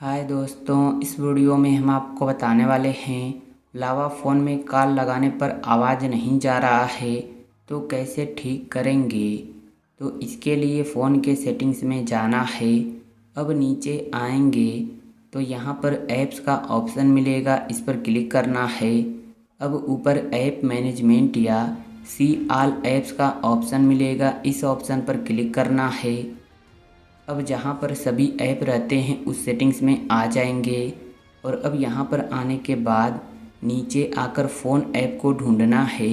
हाय दोस्तों, इस वीडियो में हम आपको बताने वाले हैं लावा फ़ोन में कॉल लगाने पर आवाज़ नहीं जा रहा है तो कैसे ठीक करेंगे। तो इसके लिए फ़ोन के सेटिंग्स में जाना है। अब नीचे आएंगे तो यहाँ पर ऐप्स का ऑप्शन मिलेगा, इस पर क्लिक करना है। अब ऊपर ऐप मैनेजमेंट या सी ऑल ऐप्स का ऑप्शन मिलेगा, इस ऑप्शन पर क्लिक करना है। अब जहाँ पर सभी ऐप रहते हैं उस सेटिंग्स में आ जाएंगे और अब यहाँ पर आने के बाद नीचे आकर फ़ोन ऐप को ढूंढना है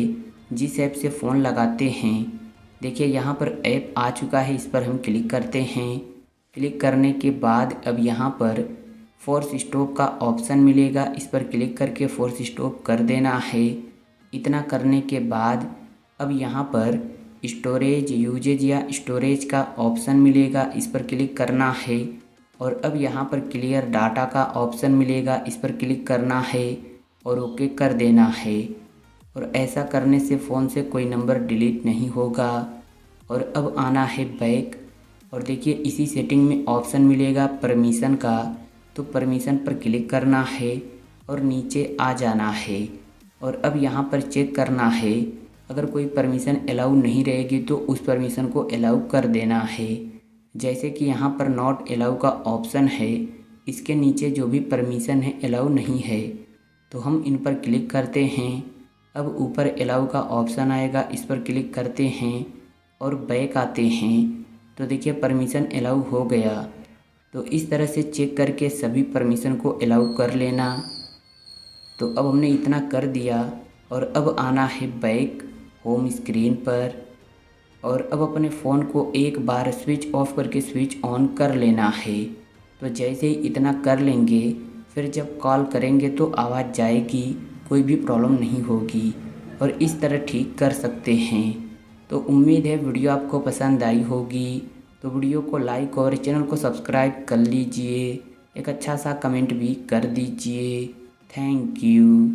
जिस ऐप से फ़ोन लगाते हैं। देखिए यहाँ पर ऐप आ चुका है, इस पर हम क्लिक करते हैं। क्लिक करने के बाद अब यहाँ पर फोर्स स्टॉप का ऑप्शन मिलेगा, इस पर क्लिक करके फोर्स स्टॉप कर देना है। इतना करने के बाद अब यहाँ पर स्टोरेज यूजेज या स्टोरेज का ऑप्शन मिलेगा, इस पर क्लिक करना है। और अब यहाँ पर क्लियर डाटा का ऑप्शन मिलेगा, इस पर क्लिक करना है और ओके कर देना है। और ऐसा करने से फ़ोन से कोई नंबर डिलीट नहीं होगा। और अब आना है बैक और देखिए इसी सेटिंग में ऑप्शन मिलेगा परमिशन का, तो परमिशन पर क्लिक करना है और नीचे आ जाना है। और अब यहाँ पर चेक करना है, अगर कोई परमिशन अलाउ नहीं रहेगी तो उस परमिशन को अलाउ कर देना है। जैसे कि यहाँ पर नॉट अलाउ का ऑप्शन है, इसके नीचे जो भी परमिशन है अलाउ नहीं है तो हम इन पर क्लिक करते हैं। अब ऊपर अलाउ का ऑप्शन आएगा, इस पर क्लिक करते हैं और बैक आते हैं तो देखिए परमिशन अलाउ हो गया। तो इस तरह से चेक करके सभी परमिशन को अलाउ कर लेना। तो अब हमने इतना कर दिया और अब आना है बैक होम स्क्रीन पर और अब अपने फ़ोन को एक बार स्विच ऑफ करके स्विच ऑन कर लेना है। तो जैसे ही इतना कर लेंगे फिर जब कॉल करेंगे तो आवाज़ जाएगी, कोई भी प्रॉब्लम नहीं होगी और इस तरह ठीक कर सकते हैं। तो उम्मीद है वीडियो आपको पसंद आई होगी। तो वीडियो को लाइक और चैनल को सब्सक्राइब कर लीजिए, एक अच्छा सा कमेंट भी कर दीजिए। Thank you.